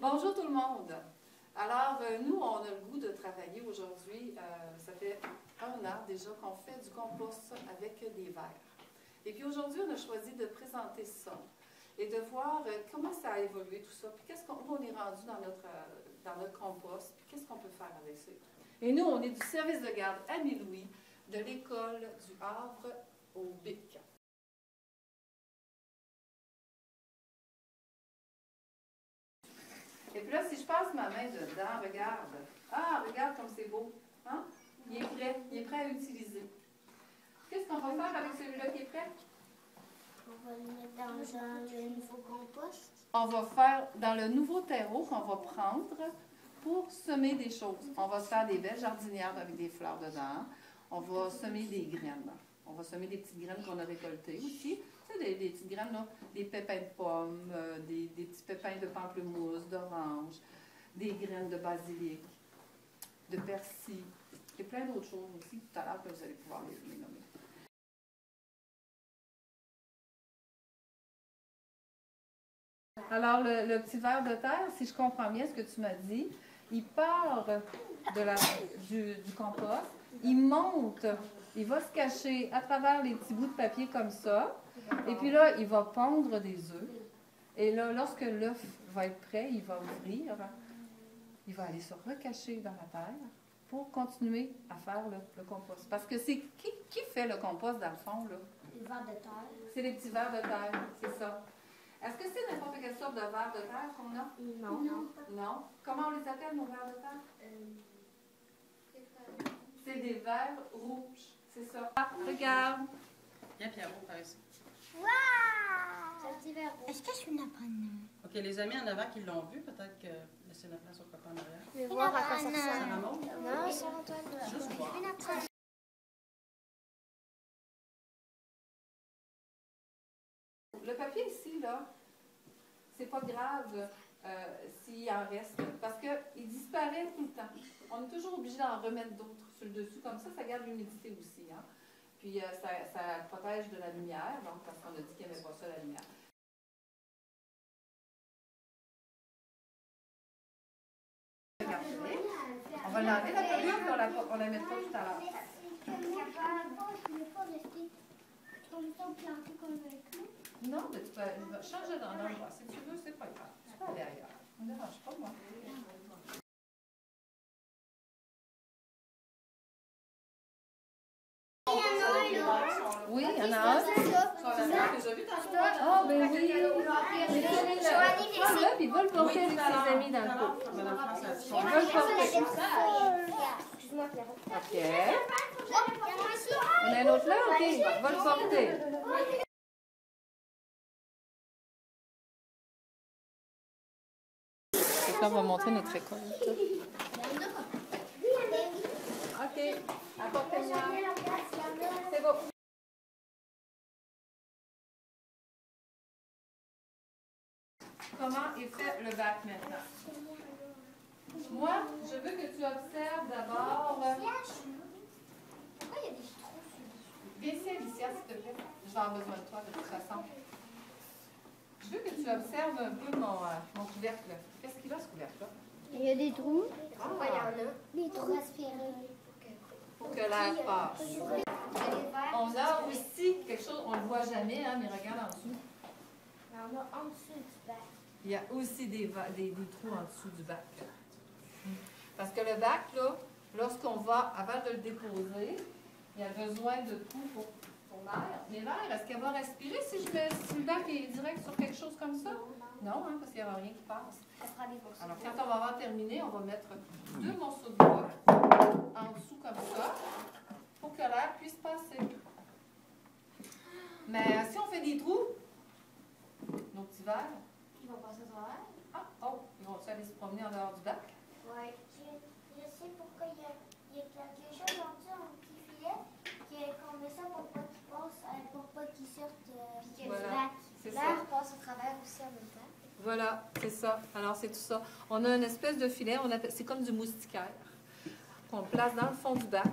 Bonjour tout le monde. Alors, nous, on a le goût de travailler aujourd'hui. Ça fait 1 an déjà qu'on fait du compost avec des verres. Et puis aujourd'hui, on a choisi de présenter ça et de voir comment ça a évolué tout ça, puis où on est rendu dans notre compost, puis qu'est-ce qu'on peut faire avec ça. Et nous, on est du service de garde Amélie de l'école du Havre au BIC. Et puis là, si je passe ma main dedans, regarde. Ah, regarde comme c'est beau. Hein? Il est prêt à utiliser. Qu'est-ce qu'on va faire avec celui-là qui est prêt? On va le mettre dans le nouveau compost. On va faire dans le nouveau terreau qu'on va prendre pour semer des choses. On va se faire des belles jardinières avec des fleurs dedans. On va semer des graines. On va semer des petites graines qu'on a récoltées aussi. Tu sais, des petites graines, là, des pépins de pommes, des petits pépins de pamplemousse, d'orange, des graines de basilic, de persil, et plein d'autres choses aussi. Tout à l'heure, vous allez pouvoir les nommer. Alors, le petit ver de terre, si je comprends bien ce que tu m'as dit, il part du compost, il monte, il va se cacher à travers les petits bouts de papier comme ça, et puis là, il va pondre des œufs. Et là, lorsque l'œuf va être prêt, il va ouvrir, il va aller se recacher dans la terre pour continuer à faire le compost. Parce que c'est qui fait le compost dans le fond, là? Les vers de terre. C'est les petits vers de terre, c'est ça. Est-ce que c'est n'importe quelle sorte de vers de terre qu'on a? Non. Non. Comment on les appelle, nos vers de terre? C'est des vers rouges, c'est ça. Ah, regarde. Viens, Pierrot, par ici. Waouh! Est-ce que je suis une bonne? OK, les amis en avant qui l'ont vu, peut-être que laissez la place au papa en arrière. Je vais voir à quoi ça Ça ressemble. remonte? Non, c'est Antoine. Juste voir. Le papier ici, là, c'est pas grave s'il en reste, parce qu'il disparaît tout le temps. On est toujours obligé d'en remettre d'autres sur le dessus, comme ça garde l'humidité aussi. Hein? Puis ça protège de la lumière, donc parce qu'on a dit qu'il n'y avait pas ça la lumière. On va l'enlever la pelure, puis on la mettra tout à l'heure. Non, mais tu peux changer d'endroit. Si tu veux, c'est pas grave. Tu peux aller ailleurs. On ne dérange pas, moi. Oui, il y en a un. Ah, ben oui. Il va le porter avec ses amis dans le pot. Il va le porter. OK. On a un autre là? OK, il va le porter. Là, on va montrer notre récolte. OK. Apportez-moi. C'est beau. Comment est fait le bac maintenant? Moi, je veux que tu observes d'abord. Pourquoi il y a des trous sur dessus? Viens ici, Alicia, s'il te plaît. Je vais avoir besoin de toi de toute façon. Je veux que tu observes un peu mon couvercle. Qu'est-ce qu'il a, ce couvercle-là? Il y a des trous. Ah, Il y en a. Des trous aspirés. Pour que l'air passe. On a aussi quelque chose, on ne le voit jamais, hein, mais regarde en dessous. Il y en a en dessous du bac. Il y a aussi des trous en dessous du bac. Parce que le bac, là, lorsqu'on va, avant de le déposer, il y a besoin de trous pour l'air. Mais l'air, est-ce qu'elle va respirer si le bac est direct sur quelque chose comme ça? Non, hein, parce qu'il n'y aura rien qui passe. Alors, quand on va avoir terminé, on va mettre 2 morceaux de bois en dessous comme ça pour que l'air puisse passer. Mais si on fait des trous, nos petits verres, Ils vont passer à travers? ils vont aller se promener en dehors du bac? Oui. Je sais pourquoi il y a quelque chose en dessous, un petit filet, qu'on met ça pour pas qu'il passe, pour pas qu'il sorte du bac. L'air passe au travers aussi en même temps. Voilà, c'est ça. Alors, c'est tout ça. On a une espèce de filet, c'est comme du moustiquaire, qu'on place dans le fond du bac.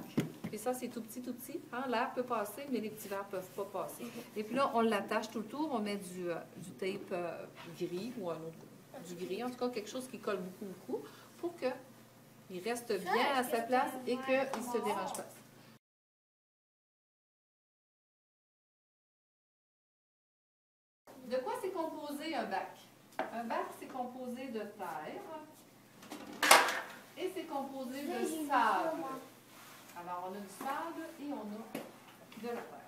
Et ça, c'est tout petit, tout petit. Hein? L'air peut passer, mais les petits verres ne peuvent pas passer. Et puis là, on l'attache tout le tour. On met du tape gris ou un autre du gris, en tout cas quelque chose qui colle beaucoup, pour qu'il reste bien à sa place et qu'il ne se dérange pas. De quoi c'est composé un bac? Un bac, c'est composé de terre et c'est composé de sable. Alors, on a du sable et on a de la terre.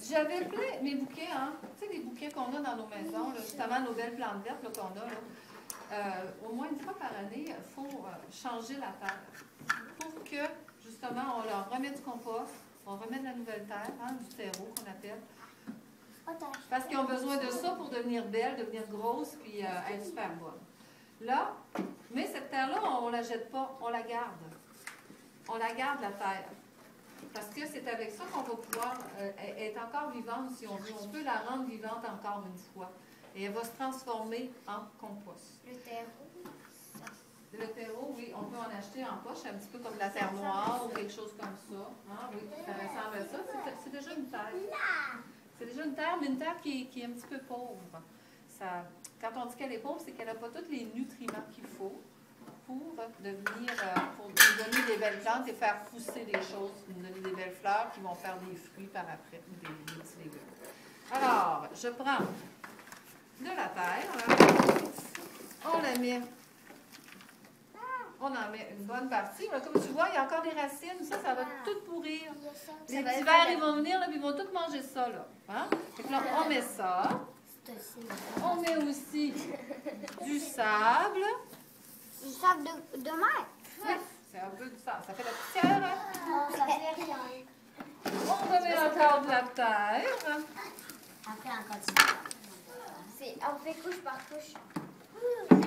J'avais plein mes bouquets, hein? Tu sais, les bouquets qu'on a dans nos maisons, là, justement nos belles plantes vertes qu'on a, là, au moins une fois par année, il faut changer la terre pour que, justement, on leur remette du compost, on remet de la nouvelle terre, hein, du terreau qu'on appelle. Parce qu'ils ont besoin de ça pour devenir belles, devenir grosses, puis être super bonnes. Là, mais cette terre-là, on ne la jette pas, on la garde. On la garde, la terre. Parce que c'est avec ça qu'on va pouvoir être encore vivante, si on veut. On peut la rendre vivante encore une fois. Et elle va se transformer en compost. Le terreau? Le terreau, oui, on peut en acheter en poche, un petit peu comme de la terre noire ou quelque chose comme ça. Hein? Oui, ça ressemble à ça. C'est déjà une terre. C'est déjà une terre, mais une terre qui est un petit peu pauvre. Ça, quand on dit qu'elle est pauvre, c'est qu'elle n'a pas tous les nutriments qu'il faut pour devenir, pour nous donner des belles plantes et faire pousser des choses, nous donner des belles fleurs qui vont faire des fruits par après, ou des petits légumes. Alors, je prends de la terre, on la met, on en met une bonne partie. Là, comme tu vois, il y a encore des racines, ça va tout pourrir. Les petits vers, ils vont venir, là, puis ils vont tout manger ça. Là, hein? Donc là, on met ça. On met aussi du sable. Du sable de mer? Oui, c'est un peu du sable. Ça fait la poussière. Hein? Non, ça fait rien. On remet encore de la terre. Après, on continue. On fait couche par couche.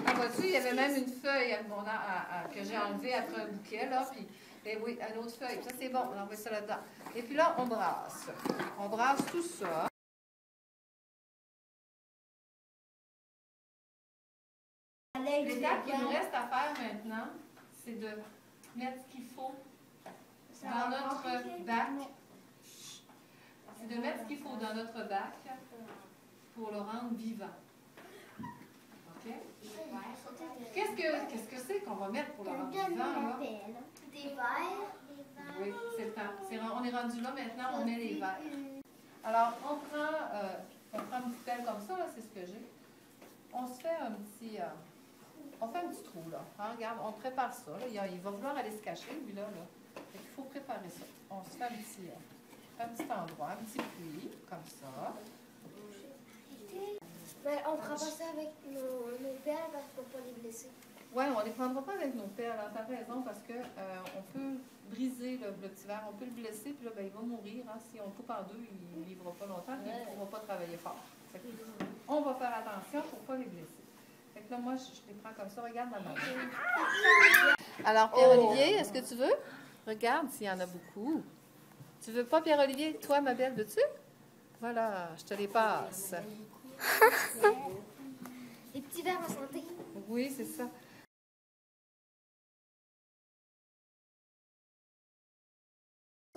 Ah, vois-tu, il y avait même une feuille que j'ai enlevée après un bouquet, là, puis, et oui, une autre feuille. Ça, c'est bon, on envoie ça là-dedans. Et puis là, on brasse. On brasse tout ça. L'étape qu'il nous reste à faire maintenant, c'est de mettre ce qu'il faut dans notre bac. C'est de mettre ce qu'il faut dans notre bac pour le rendre vivant. OK? Qu'est-ce que c'est qu'on va mettre pour le rendre vivant, là? Des verres. Oui, c'est le temps. On est rendu là maintenant, on met les verres. Alors, on prend une petite pelle comme ça, là, c'est ce que j'ai. On se fait un petit... on fait un petit trou, là. Hein, regarde, on prépare ça. Là. Il va vouloir aller se cacher, lui, là. Il faut préparer ça. On se fait un petit endroit, un petit puits, comme ça. Mais on ne prend pas ça avec nos pelles parce qu'il ne faut pas les blesser. Oui, on ne les prendra pas avec nos pelles. Tu as raison, parce qu'on peut briser le petit verre, on peut le blesser, puis là, ben, il va mourir. Hein. Si on le coupe en deux, il ne vivra pas longtemps, puis il ne pourra pas travailler fort. On va faire attention pour ne pas les blesser. Fait que là, moi, je les prends comme ça. Regarde ma main. Alors, Pierre-Olivier, est-ce que tu veux? Regarde s'il y en a beaucoup. Tu veux pas, Pierre-Olivier? Toi, ma belle, veux-tu? Voilà, je te les passe. Les petits verres en santé. Oui, c'est ça.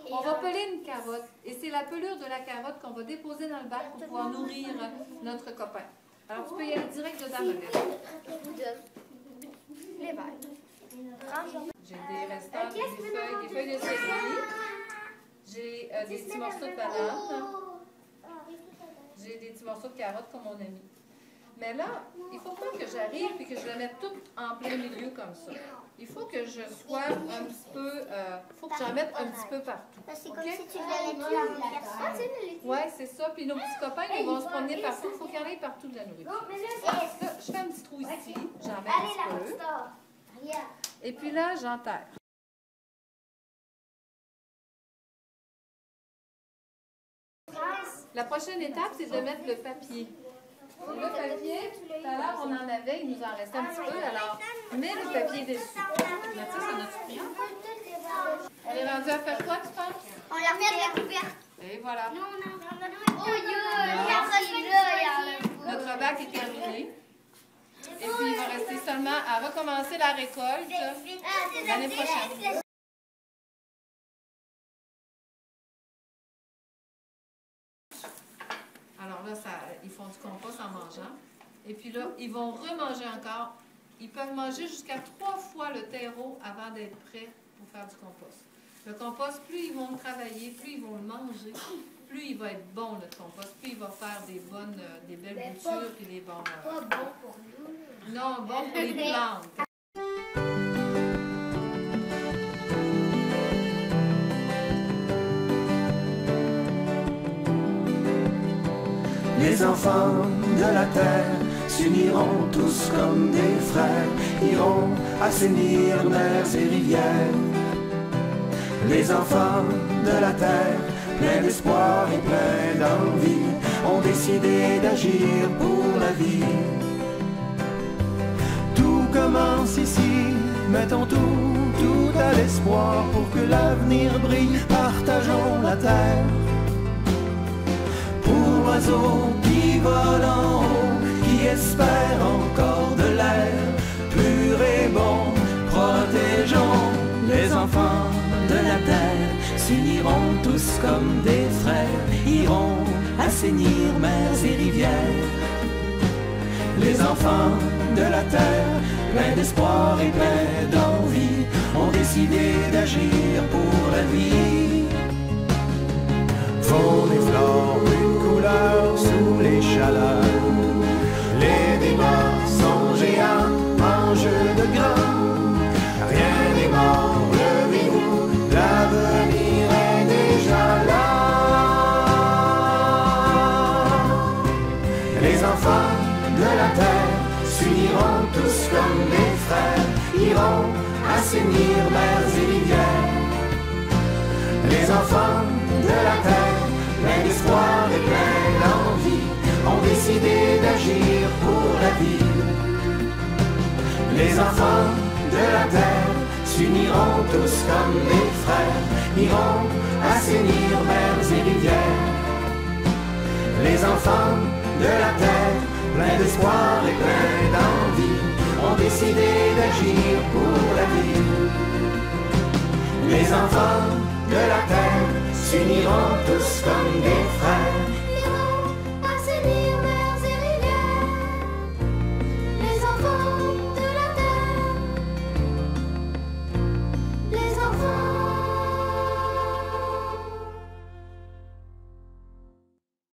On va peler une carotte. Et c'est la pelure de la carotte qu'on va déposer dans le bac pour pouvoir nourrir notre copain. Alors, tu peux y aller direct dedans, ma belle. Les verres. J'ai des restants, des feuilles de céleri. J'ai des petits morceaux de banane. J'ai des petits morceaux de carottes comme on a mis. Mais là, il ne faut pas que j'arrive et que je la mette toute en plein milieu comme ça. Il faut que je sois un petit peu... il faut que j'en mette un petit peu partout. C'est comme si tu l'allais dans la personne. Oui, c'est ça. Puis nos petits copains, ils vont se promener partout. Il faut qu'il y en ait partout de la nourriture. Là, je fais un petit trou ici. J'en mets un petit peu. Et puis là, j'enterre. La prochaine étape, c'est de mettre le papier. Le papier, tout à l'heure, on en avait, il nous en restait un petit peu, alors mets le papier dessus. Mathieu, ça notre pris? On est rendu à faire quoi, tu penses? On la remet de la couverte. Et voilà. Notre bac est terminé. Et puis, il va rester seulement à recommencer la récolte l'année prochaine. Alors là, ils font du compost en mangeant. Et puis là, ils vont remanger encore. Ils peuvent manger jusqu'à 3 fois le terreau avant d'être prêts pour faire du compost. Le compost, plus ils vont le travailler, plus ils vont le manger, plus il va être bon, notre compost, plus il va faire des belles boutures et des bons... Pas bon pour nous. Non, bon pour les plantes. Les enfants de la terre s'uniront tous comme des frères, iront assainir mers et rivières. Les enfants de la terre, pleins d'espoir et pleins d'envie, ont décidé d'agir pour la vie. Tout commence ici, mettons tout à l'espoir pour que l'avenir brille, partageons la terre. Pour l'oiseau qui vole en haut, qui espère encore de l'air pur et bon, protégeons les enfants de la terre, s'uniront tous comme des frères, iront assainir mers et rivières. Les enfants de la terre, pleins d'espoir et pleins d'envie, ont décidé d'agir pour la vie. Faune et flore, une couleur sous les chaleurs. Les débats sont géants, enjeux de grands. Rien n'est mort, levez-vous, l'avenir est déjà là. Les enfants de la terre s'uniront tous comme des frères, iront assainir mers et rivières. Les enfants de la terre, pleins d'espoir et pleins d'envie, ont décidé d'agir pour la vie. Les enfants de la terre s'uniront tous comme des frères, iront assainir mers et rivières. Les enfants de la terre, pleins d'espoir et pleins d'envie, ont décidé d'agir pour la vie. Les enfants de la terre s'uniront tous comme des frères,